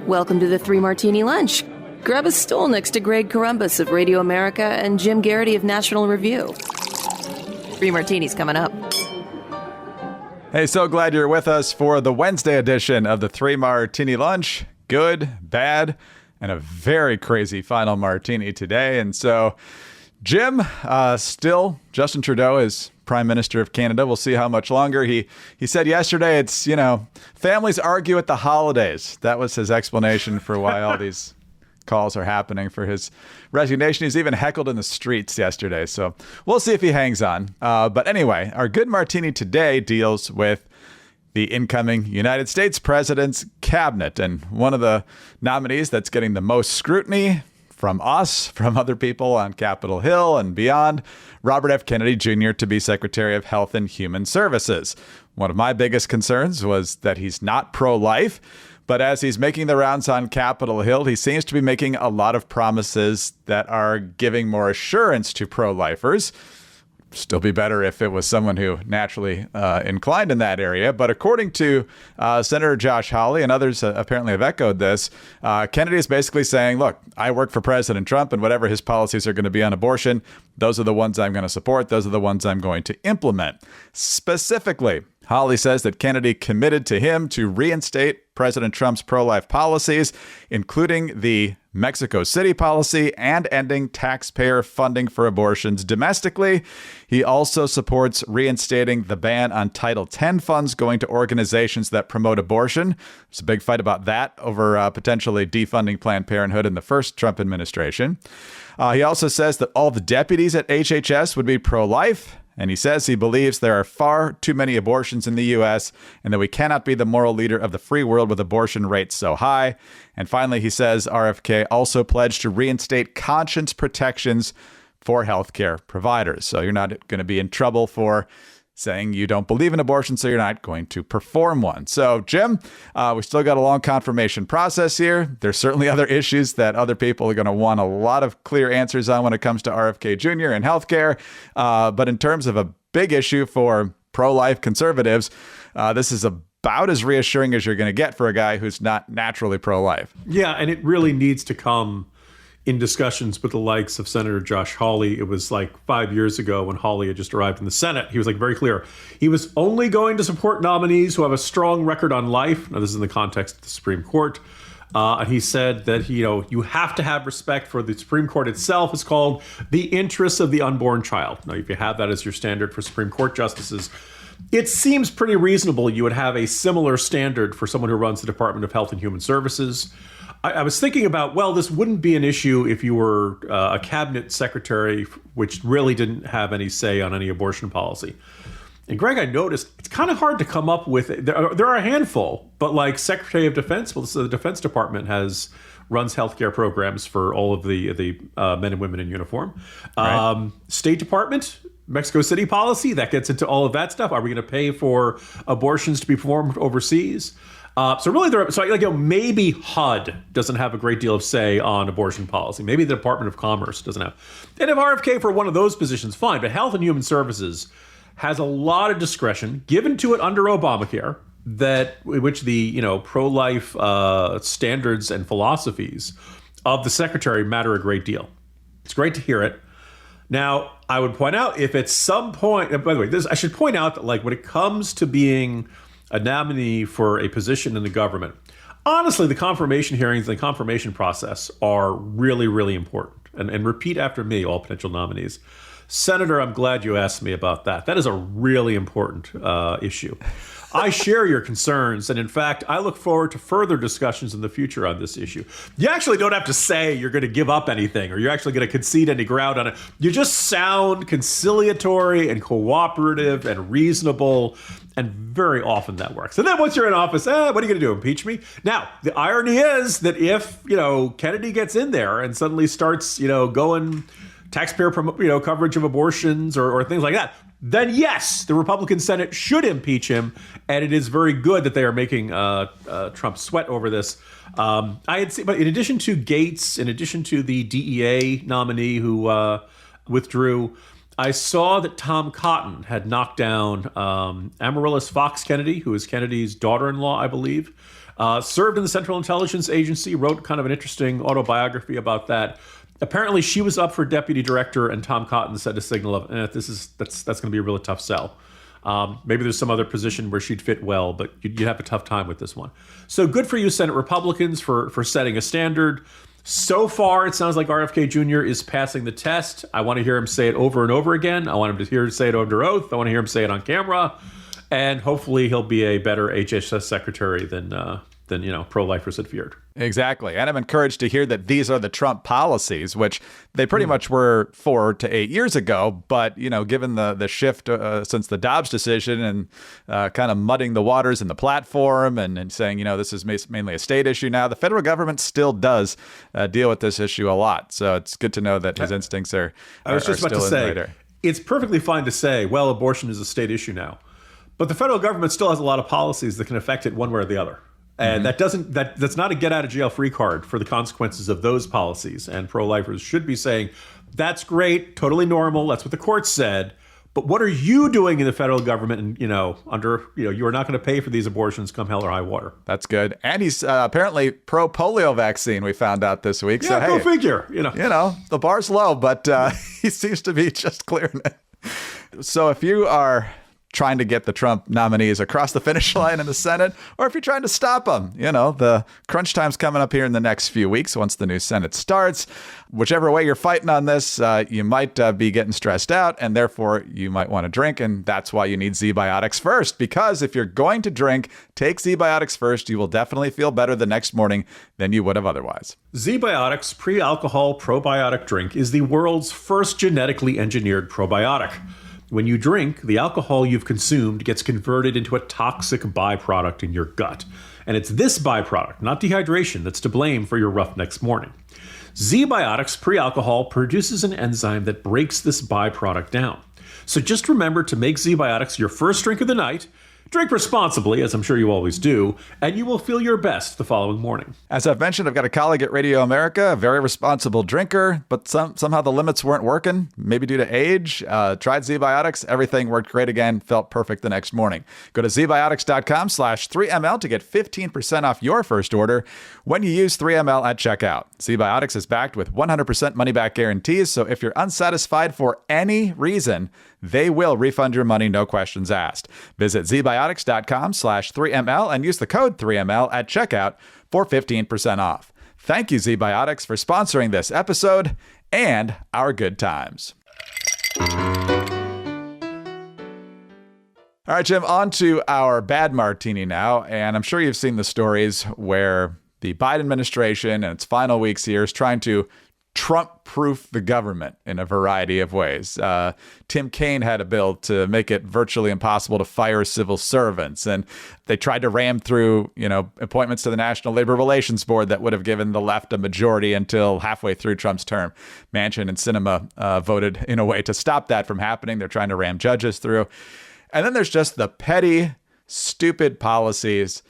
Welcome to the Three Martini Lunch. Grab a stool next to Greg Columbus of Radio America and Jim Garrity of National Review. Three Martinis coming up. Hey, so glad you're with us for the Wednesday edition of the Three Martini Lunch. Good, bad, and a very crazy final martini today. And so, Jim, still Justin Trudeau is Prime Minister of Canada. We'll see how much longer. He said yesterday it's, families argue at the holidays. That was his explanation for why all these calls are happening for his resignation. He's even heckled in the streets yesterday. So we'll see if he hangs on. But anyway, our good martini today deals with the incoming United States president's cabinet. And one of the nominees that's getting the most scrutiny from us, from other people on Capitol Hill and beyond, Robert F. Kennedy Jr. to be Secretary of Health and Human Services. One of my biggest concerns was that he's not pro-life. But as he's making the rounds on Capitol Hill, he seems to be making a lot of promises that are giving more assurance to pro-lifers. Still be better if it was someone who naturally inclined in that area. But according to Senator Josh Hawley and others apparently have echoed this, Kennedy is basically saying, look, I work for President Trump, and whatever his policies are going to be on abortion, those are the ones I'm going to support. Those are the ones I'm going to implement. Specifically, Hawley says that Kennedy committed to him to reinstate President Trump's pro-life policies, including the Mexico City policy and ending taxpayer funding for abortions domestically. He also supports reinstating the ban on Title X funds going to organizations that promote abortion. There's a big fight about that over potentially defunding Planned Parenthood in the first Trump administration. He also says that all the deputies at HHS would be pro-life. And he says he believes there are far too many abortions in the U.S. and that we cannot be the moral leader of the free world with abortion rates so high. And finally, he says RFK also pledged to reinstate conscience protections for healthcare providers. So you're not going to be in trouble for saying you don't believe in abortion, so you're not going to perform one. So, Jim, we still got a long confirmation process here. There's certainly other issues that other people are going to want a lot of clear answers on when it comes to RFK Jr. and healthcare. But in terms of a big issue for pro-life conservatives, this is about as reassuring as you're going to get for a guy who's not naturally pro-life. Yeah, and it really needs to come in discussions with the likes of Senator Josh Hawley. It was like 5 years ago when Hawley had just arrived in the Senate. He was very clear. He was only going to support nominees who have a strong record on life. Now, this is in the context of the Supreme Court. And he said that, you have to have respect for the Supreme Court itself. It's called the interests of the unborn child. Now, if you have that as your standard for Supreme Court justices, it seems pretty reasonable you would have a similar standard for someone who runs the Department of Health and Human Services. I was thinking about, this wouldn't be an issue if you were a cabinet secretary, which really didn't have any say on any abortion policy. And Greg, I noticed it's kind of hard to come up with. There are a handful, but Secretary of Defense, the Defense Department runs healthcare programs for all of the men and women in uniform. Right. State Department, Mexico City policy, that gets into all of that stuff. Are we going to pay for abortions to be performed overseas? Maybe HUD doesn't have a great deal of say on abortion policy. Maybe the Department of Commerce doesn't have. And if RFK for one of those positions, fine. But Health and Human Services has a lot of discretion given to it under Obamacare, which the pro-life standards and philosophies of the secretary matter a great deal. It's great to hear it. Now, I would point out if at some point, by the way, I should point out that when it comes to being a nominee for a position in the government, honestly, the confirmation hearings and the confirmation process are really, really important. And repeat after me, all potential nominees. Senator, I'm glad you asked me about that. That is a really important issue. I share your concerns, and in fact, I look forward to further discussions in the future on this issue. You actually don't have to say you're going to give up anything or you're actually going to concede any ground on it. You just sound conciliatory and cooperative and reasonable, and very often that works. And then once you're in office, what are you going to do, impeach me? Now, the irony is that if, Kennedy gets in there and suddenly starts, going taxpayer coverage of abortions or things like that, then yes, the Republican Senate should impeach him, and it is very good that they are making Trump sweat over this. I had seen, but in addition to Gates, in addition to the DEA nominee who withdrew, I saw that Tom Cotton had knocked down Amaryllis Fox Kennedy, who is Kennedy's daughter-in-law, I believe. Served in the Central Intelligence Agency, wrote kind of an interesting autobiography about that. Apparently, she was up for deputy director, and Tom Cotton set a signal of, that's going to be a really tough sell. Maybe there's some other position where she'd fit well, but you'd have a tough time with this one. So good for you, Senate Republicans, for setting a standard. So far, it sounds like RFK Jr. is passing the test. I want to hear him say it over and over again. I want him to hear him say it under oath. I want to hear him say it on camera. And hopefully he'll be a better HHS secretary than pro-lifers had feared. Exactly. And I'm encouraged to hear that these are the Trump policies, which they pretty much were 4 to 8 years ago. But, given the shift since the Dobbs decision and kind of mudding the waters in the platform and saying, this is mainly a state issue now, the federal government still does deal with this issue a lot. So it's good to know that his instincts are I was just about to say, it's perfectly fine to say, well, abortion is a state issue now. But the federal government still has a lot of policies that can affect it one way or the other. And that's not a get out of jail free card for the consequences of those policies. And pro-lifers should be saying, that's great, totally normal. That's what the court said. But what are you doing in the federal government? And, you are not going to pay for these abortions come hell or high water. That's good. And he's apparently pro-polio vaccine, we found out this week. Yeah, so, go figure. The bar's low, but he seems to be just clearing it. So if you are trying to get the Trump nominees across the finish line in the Senate, or if you're trying to stop them, the crunch time's coming up here in the next few weeks once the new Senate starts. Whichever way you're fighting on this, you might be getting stressed out, and therefore you might want to drink, and that's why you need Z-Biotics first, because if you're going to drink, take Z-Biotics first. You will definitely feel better the next morning than you would have otherwise. Z-Biotics pre-alcohol probiotic drink is the world's first genetically engineered probiotic. When you drink, the alcohol you've consumed gets converted into a toxic byproduct in your gut. And it's this byproduct, not dehydration, that's to blame for your rough next morning. Z-Biotics pre-alcohol produces an enzyme that breaks this byproduct down. So just remember to make Z-Biotics your first drink of the night. Drink responsibly, as I'm sure you always do, and you will feel your best the following morning. As I've mentioned, I've got a colleague at Radio America, a very responsible drinker, but somehow the limits weren't working, maybe due to age. Tried Z-Biotics. Everything worked great again. Felt perfect the next morning. Go to zbiotics.com/3ml to get 15% off your first order when you use 3ml at checkout. Z-Biotics is backed with 100% money-back guarantees, so if you're unsatisfied for any reason, they will refund your money, no questions asked. Visit zbiotics.com/3ml and use the code 3ml at checkout for 15% off. Thank you, Z-Biotics, for sponsoring this episode and our good times. All right, Jim, on to our bad martini now. And I'm sure you've seen the stories where the Biden administration and its final weeks here is trying to Trump-proof the government in a variety of ways. Tim Kaine had a bill to make it virtually impossible to fire civil servants, and they tried to ram through, appointments to the National Labor Relations Board that would have given the left a majority until halfway through Trump's term. Manchin and Sinema voted in a way to stop that from happening. They're trying to ram judges through. And then there's just the petty, stupid policies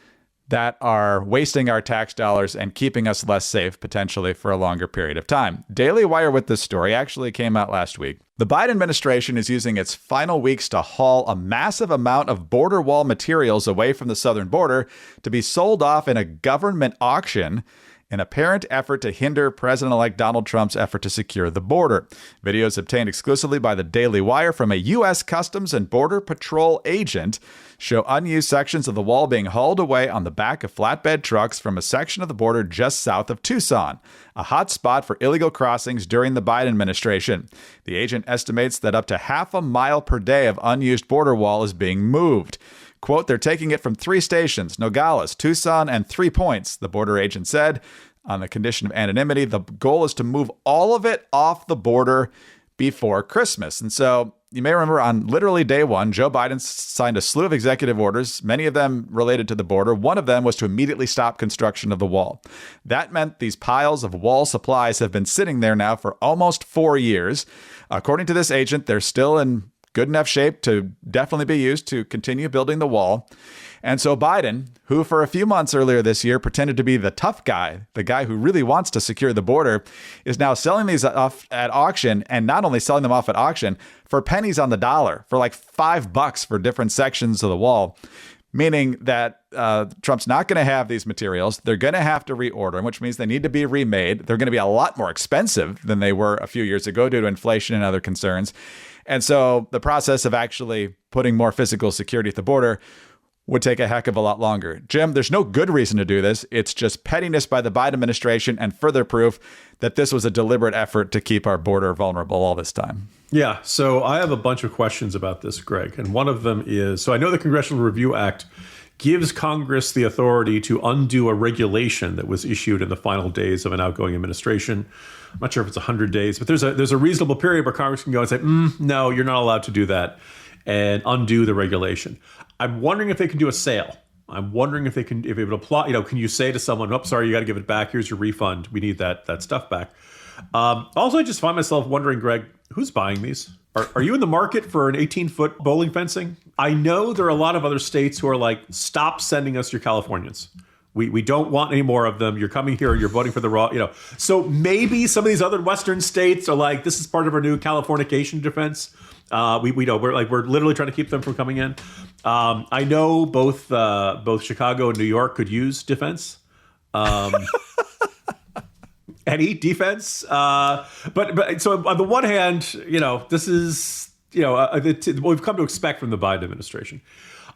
that are wasting our tax dollars and keeping us less safe potentially for a longer period of time. Daily Wire with this story actually came out last week. The Biden administration is using its final weeks to haul a massive amount of border wall materials away from the southern border to be sold off in a government auction, an apparent effort to hinder President-elect Donald Trump's effort to secure the border. Videos obtained exclusively by the Daily Wire from a U.S. Customs and Border Patrol agent show unused sections of the wall being hauled away on the back of flatbed trucks from a section of the border just south of Tucson, a hot spot for illegal crossings during the Biden administration. The agent estimates that up to half a mile per day of unused border wall is being moved. Quote, they're taking it from 3 stations, Nogales, Tucson, and 3 Points, the border agent said. On the condition of anonymity, the goal is to move all of it off the border before Christmas. And so you may remember on literally day one, Joe Biden signed a slew of executive orders, many of them related to the border. One of them was to immediately stop construction of the wall. That meant these piles of wall supplies have been sitting there now for almost 4 years. According to this agent, they're still in good enough shape to definitely be used to continue building the wall. And so Biden, who for a few months earlier this year pretended to be the tough guy, the guy who really wants to secure the border, is now selling these off at auction, and not only selling them off at auction, for pennies on the dollar, for like $5 for different sections of the wall. meaning that Trump's not going to have these materials. They're going to have to reorder them, which means they need to be remade. They're going to be a lot more expensive than they were a few years ago due to inflation and other concerns. And so the process of actually putting more physical security at the border would take a heck of a lot longer. Jim, there's no good reason to do this. It's just pettiness by the Biden administration and further proof that this was a deliberate effort to keep our border vulnerable all this time. Yeah, so I have a bunch of questions about this, Greg. And one of them is, so I know the Congressional Review Act gives Congress the authority to undo a regulation that was issued in the final days of an outgoing administration. I'm not sure if it's 100 days, but there's a reasonable period where Congress can go and say, no, you're not allowed to do that, and undo the regulation. I'm wondering if they can do a sale. I'm wondering if they would apply, can you say to someone, oh, sorry, you got to give it back. Here's your refund. We need that stuff back. Also, I just find myself wondering, Greg, who's buying these? Are you in the market for an 18-foot bowling fencing? I know there are a lot of other states who are like, stop sending us your Californians. We don't want any more of them. You're coming here, you're voting for the raw, So maybe some of these other Western states are like, this is part of our new Californication defense. We're literally trying to keep them from coming in. I know both Chicago and New York could use defense. Any defense. But so on the one hand, this is, what we've come to expect from the Biden administration.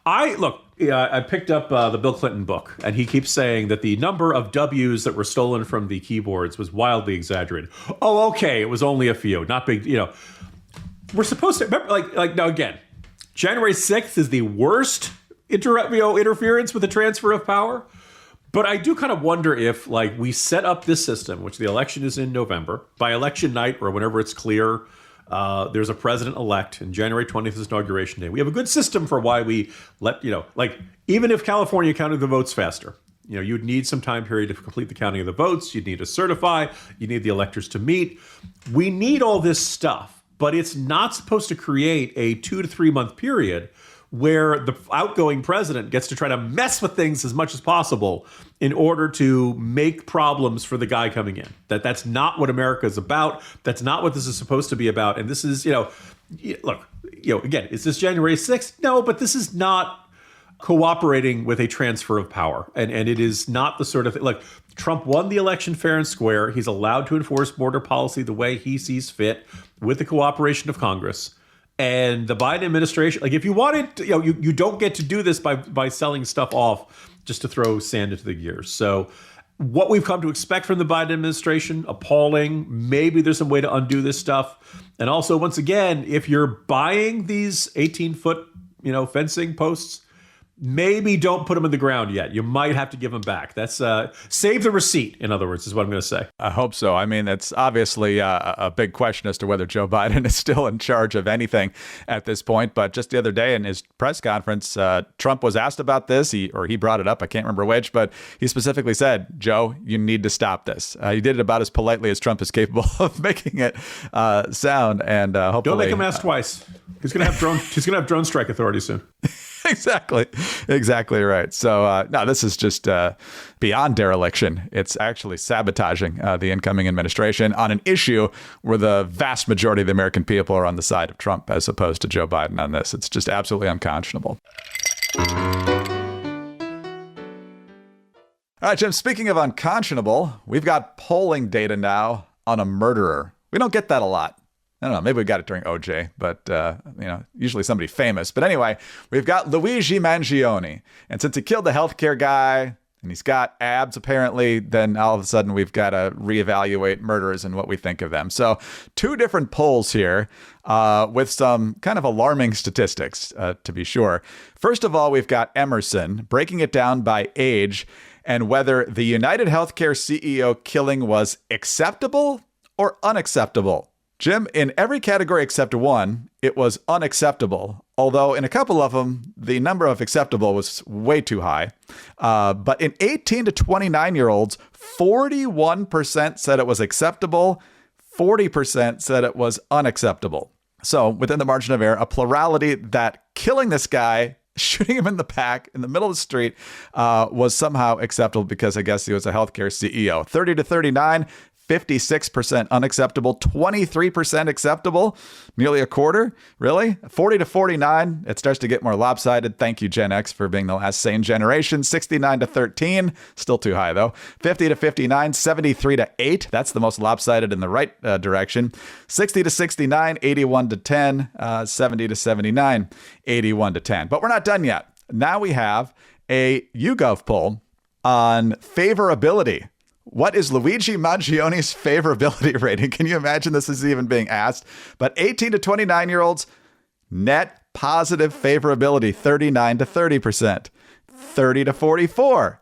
I picked up the Bill Clinton book, and he keeps saying that the number of W's that were stolen from the keyboards was wildly exaggerated. Oh, okay, it was only a few, not big, We're supposed to, remember, now again, January 6th is the worst interference with the transfer of power. But I do kind of wonder if, we set up this system, which the election is in November, by election night or whenever it's clear, there's a president-elect, and January 20th is Inauguration Day. We have a good system for why we let, even if California counted the votes faster, you'd need some time period to complete the counting of the votes. You'd need to certify. You need the electors to meet. We need all this stuff, but it's not supposed to create a 2 to 3 month period where the outgoing president gets to try to mess with things as much as possible in order to make problems for the guy coming in. That's not what America is about. That's not what this is supposed to be about. And this is, again, is this January 6th? No, but this is not cooperating with a transfer of power. And it is not the sort of thing, Trump won the election fair and square. He's allowed to enforce border policy the way he sees fit with the cooperation of Congress. And the Biden administration, if you wanted to, you don't get to do this by selling stuff off just to throw sand into the gears. So what we've come to expect from the Biden administration, appalling. Maybe there's some way to undo this stuff. And also, once again, if you're buying these 18-foot, fencing posts, maybe don't put them in the ground yet. You might have to give them back. That's save the receipt, in other words, is what I'm going to say. I hope so. I mean, it's obviously a big question as to whether Joe Biden is still in charge of anything at this point. But just the other day in his press conference, Trump was asked about this, he brought it up. I can't remember which, but he specifically said, Joe, you need to stop this. He did it about as politely as Trump is capable of making it sound. And hopefully, don't make him ask twice. He's going to have drone strike authority soon. Exactly right. So, no, this is just beyond dereliction. It's actually sabotaging the incoming administration on an issue where the vast majority of the American people are on the side of Trump as opposed to Joe Biden on this. It's just absolutely unconscionable. All right, Jim, speaking of unconscionable, we've got polling data now on a murderer. We don't get that a lot. I don't know, maybe we got it during OJ, but, usually somebody famous. But anyway, we've got Luigi Mangione. And since he killed the healthcare guy and he's got abs, apparently, then all of a sudden we've got to reevaluate murderers and what we think of them. So 2 different polls here with some kind of alarming statistics, to be sure. First of all, we've got Emerson breaking it down by age and whether the United Healthcare CEO killing was acceptable or unacceptable. Jim, in every category except one, it was unacceptable. Although in a couple of them, the number of acceptable was way too high. But in 18 to 29-year-olds, 41% said it was acceptable. 40% said it was unacceptable. So within the margin of error, a plurality that killing this guy, shooting him in the back in the middle of the street was somehow acceptable because I guess he was a healthcare CEO. 30 to 39, 56% unacceptable, 23% acceptable, nearly a quarter. Really? 40 to 49, it starts to get more lopsided. Thank you, Gen X, for being the last sane generation. 69 to 13, still too high though. 50 to 59, 73 to 8. That's the most lopsided in the right direction. 60 to 69, 81 to 10, 70 to 79, 81 to 10. But we're not done yet. Now we have a YouGov poll on favorability. What is Luigi Mangioni's favorability rating? Can you imagine this is even being asked? But 18 to 29-year-olds, net positive favorability, 39 to 30%. 30 to 44.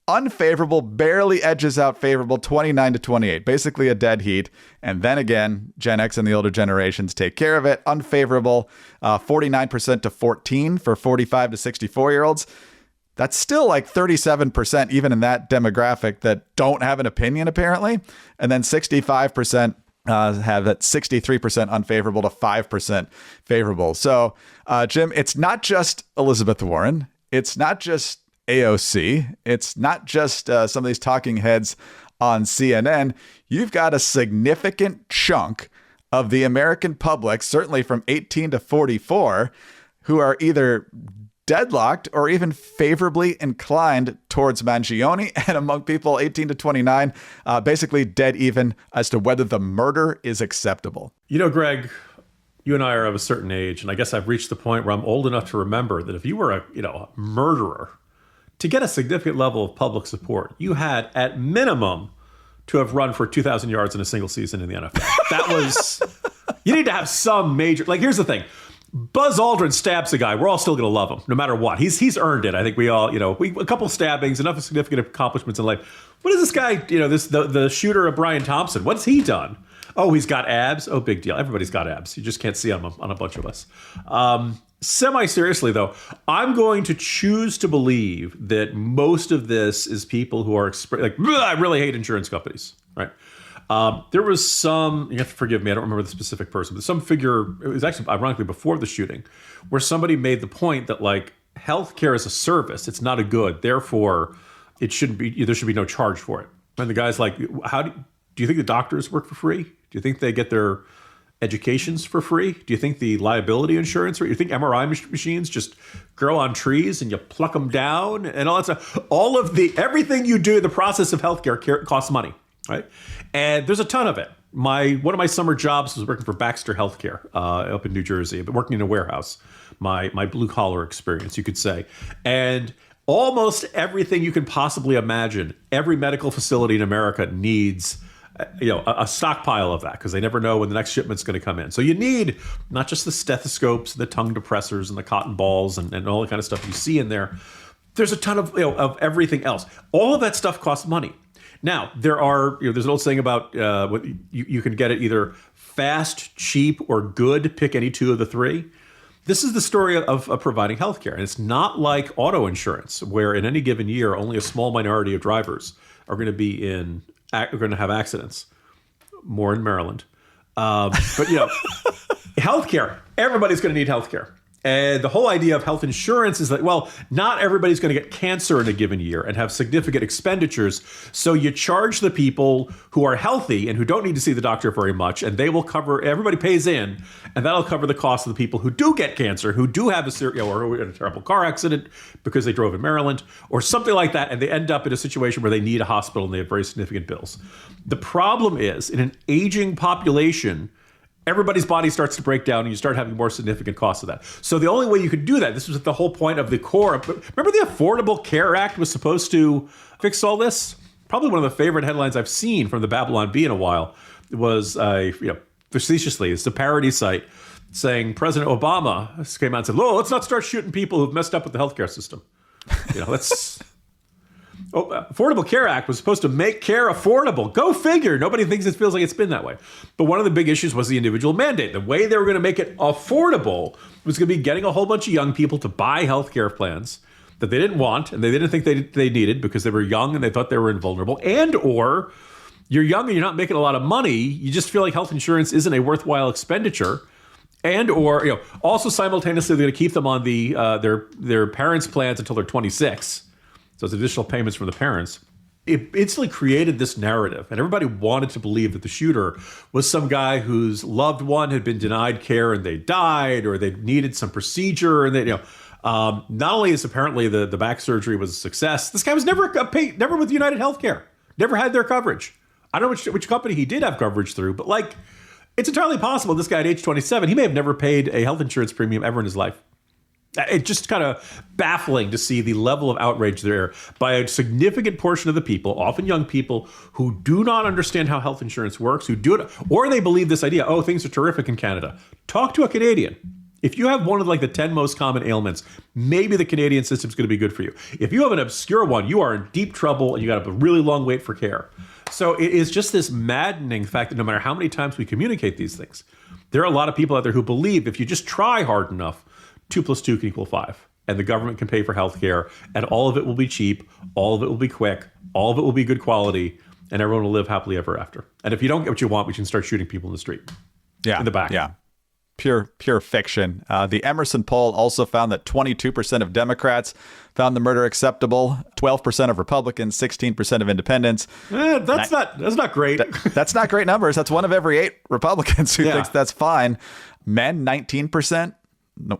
Unfavorable barely edges out favorable, 29 to 28. Basically a dead heat. And then again, Gen X and the older generations take care of it. Unfavorable, 49% to 14 for 45 to 64-year-olds. That's still like 37%, even in that demographic, that don't have an opinion, apparently. And then 65% have that 63% unfavorable to 5% favorable. So, Jim, it's not just Elizabeth Warren. It's not just AOC. It's not just some of these talking heads on CNN. You've got a significant chunk of the American public, certainly from 18 to 44, who are either deadlocked or even favorably inclined towards Mangioni, and among people 18 to 29, basically dead even as to whether the murder is acceptable. You know, Greg, you and I are of a certain age, and I guess I've reached the point where I'm old enough to remember that if you were a murderer, to get a significant level of public support, you had at minimum to have run for 2,000 yards in a single season in the NFL. That was, you need to have some major, like, here's the thing. Buzz Aldrin stabs a guy. We're all still going to love him, no matter what. He's earned it. I think we all, a couple stabbings, enough significant accomplishments in life. What is this guy, the shooter of Brian Thompson? What's he done? Oh, he's got abs. Oh, big deal. Everybody's got abs. You just can't see them on a bunch of us. Semi-seriously, though, I'm going to choose to believe that most of this is people who are I really hate insurance companies, right? There was some, you have to forgive me, I don't remember the specific person, but some figure, it was actually ironically before the shooting, where somebody made the point that healthcare is a service, it's not a good, therefore there should be no charge for it. And the guy's like, do you think the doctors work for free? Do you think they get their educations for free? Do you think the liability insurance, or you think MRI machines just grow on trees and you pluck them down and all that stuff? Everything you do, the process of healthcare costs money. Right, and there's a ton of it. One of my summer jobs was working for Baxter Healthcare up in New Jersey, but working in a warehouse. My blue collar experience, you could say, and almost everything you can possibly imagine. Every medical facility in America needs a stockpile of that because they never know when the next shipment's going to come in. So you need not just the stethoscopes, the tongue depressors, and the cotton balls, and all the kind of stuff you see in there. There's a ton of everything else. All of that stuff costs money. Now, there's an old saying about what you can get it either fast, cheap, or good. Pick any two of the three. This is the story of providing healthcare. And it's not like auto insurance, where in any given year, only a small minority of drivers are going to have accidents. More in Maryland. But, healthcare, everybody's going to need healthcare. And the whole idea of health insurance is that, not everybody's going to get cancer in a given year and have significant expenditures. So you charge the people who are healthy and who don't need to see the doctor very much, and they will cover, everybody pays in, and that'll cover the cost of the people who do get cancer, who do have or in a terrible car accident because they drove in Maryland, or something like that, and they end up in a situation where they need a hospital and they have very significant bills. The problem is, in an aging population, everybody's body starts to break down and you start having more significant costs of that. So the only way you could do that, this was the whole point of the core. Remember the Affordable Care Act was supposed to fix all this? Probably one of the favorite headlines I've seen from the Babylon Bee in a while was, facetiously, it's a parody site saying President Obama came out and said, let's not start shooting people who've messed up with the healthcare system. Affordable Care Act was supposed to make care affordable. Go figure. Nobody thinks it feels like it's been that way. But one of the big issues was the individual mandate. The way they were going to make it affordable was going to be getting a whole bunch of young people to buy healthcare plans that they didn't want and they didn't think they needed because they were young and they thought they were invulnerable. And or you're young and you're not making a lot of money. You just feel like health insurance isn't a worthwhile expenditure. And or also simultaneously they're going to keep them on the their parents' plans until they're 26. So it's additional payments from the parents. it instantly created this narrative, and everybody wanted to believe that the shooter was some guy whose loved one had been denied care and they died, or they needed some procedure, and not only is apparently the back surgery was a success, this guy was never paid, never with United Healthcare, never had their coverage. I don't know which company he did have coverage through, but like, it's entirely possible this guy at age 27, he may have never paid a health insurance premium ever in his life. It's just kind of baffling to see the level of outrage there by a significant portion of the people, often young people, who do not understand how health insurance works, who do it, or they believe this idea, oh, things are terrific in Canada. Talk to a Canadian. If you have one of like the 10 most common ailments, maybe the Canadian system is going to be good for you. If you have an obscure one, you are in deep trouble and you got a really long wait for care. So it is just this maddening fact that no matter how many times we communicate these things, there are a lot of people out there who believe if you just try hard enough, 2 + 2 = 5. And the government can pay for health care, and all of it will be cheap, all of it will be quick, all of it will be good quality, and everyone will live happily ever after. And if you don't get what you want, we can start shooting people in the street. Yeah. In the back. Yeah. Pure fiction. The Emerson poll also found that 22% of Democrats found the murder acceptable, 12% of Republicans, 16% of independents. That's not great. That's not great numbers. That's one of every 8 Republicans who thinks that's fine. Men, 19%.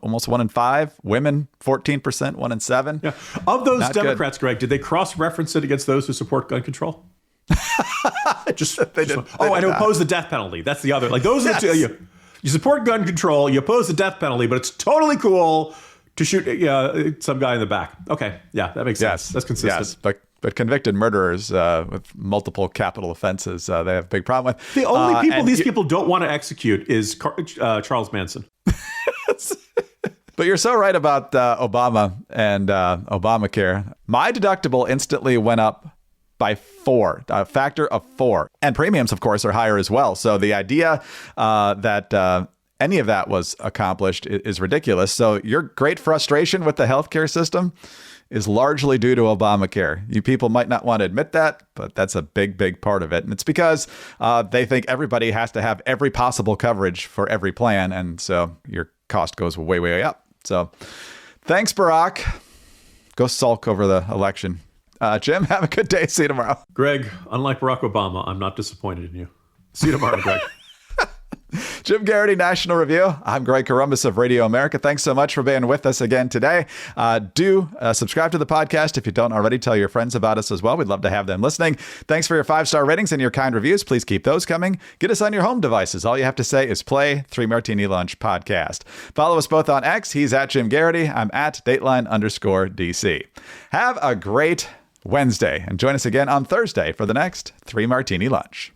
Almost 1 in 5. Women, 14%, 1 in 7. Yeah. Of those Not Democrats, good. Greg, did they cross-reference it against those who support gun control? And oppose the death penalty. That's the other. Like those are the two. You support gun control, you oppose the death penalty, but it's totally cool to shoot some guy in the back. Okay, yeah, that makes sense. That's consistent. Yes, but convicted murderers with multiple capital offenses, they have a big problem with. The only people these people don't want to execute is Charles Manson. But you're so right about Obama and Obamacare. My deductible instantly went up by 4, a factor of 4. And premiums, of course, are higher as well. So the idea that any of that was accomplished is ridiculous. So your great frustration with the healthcare system is largely due to Obamacare. You people might not want to admit that, but that's a big, big part of it. And it's because they think everybody has to have every possible coverage for every plan. And so your cost goes way, way up. So thanks, Barack. Go sulk over the election. Jim, have a good day. See you tomorrow. Greg, unlike Barack Obama, I'm not disappointed in you. See you tomorrow, Greg. Jim Garrity, National Review. I'm Greg Corombos of Radio America. Thanks so much for being with us again today. Do subscribe to the podcast if you don't already. Tell your friends about us as well. We'd love to have them listening. Thanks for your 5-star ratings and your kind reviews. Please keep those coming. Get us on your home devices. All you have to say is play 3 Martini Lunch podcast. Follow us both on X. He's at Jim Garrity. I'm at Dateline_DC. Have a great Wednesday and join us again on Thursday for the next 3 Martini Lunch.